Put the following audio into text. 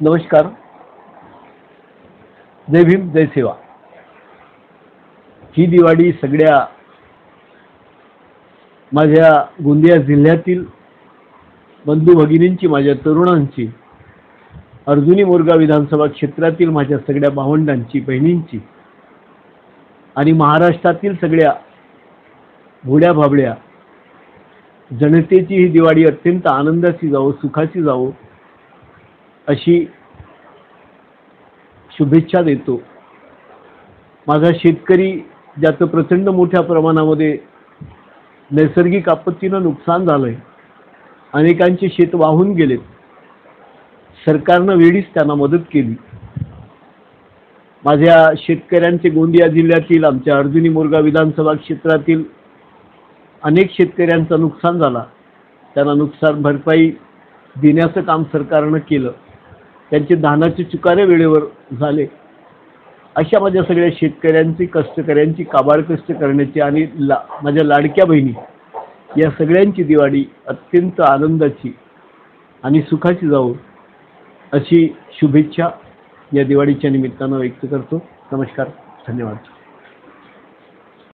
नमस्कार. जय भीम, जय सेवा. ही दिवाळी सगळ्या माझ्या गोंदिया जिल्ह्यातील बंधू भगिनींची, माझ्या तरुणांची, अर्जुनी मोरगाव विधानसभा क्षेत्रातील माझ्या सगळ्या भावंडांची, बहिणींची आणि महाराष्ट्रातील सगळ्या भोळ्या भाबड्या जनतेची ही दिवाळी अत्यंत आनंदाची जावो, सुखाची जावो अशी शुभेच्छा देतो. माझा शेतकरी ज्याचं प्रचंड मोठ्या प्रमाणामध्ये नैसर्गिक आपत्तीनं नुकसान झालंय, अनेकांचे शेत वाहून गेलेत, सरकारनं वेळीच त्यांना मदत केली. माझ्या शेतकऱ्यांचे गोंदिया जिल्ह्यातील आमच्या अर्जुनी मोरगाव विधानसभा क्षेत्रातील अनेक शेतकऱ्यांचं नुकसान झाला. त्यांना नुकसान भरपाई देण्याचं काम सरकारनं केलं. त्यांचे धानाचे चुकारे वेळेवर झाले. अशा माझ्या सगळ्या शेतकऱ्यांची, कष्टकऱ्यांची, काबाड कष्ट करण्याची आणि माझ्या लाडक्या बहिणी या सगळ्यांची दिवाळी अत्यंत आनंदाची आणि सुखाची जावो अशी शुभेच्छा या दिवाळीच्या निमित्तानं व्यक्त करतो. नमस्कार, धन्यवाद.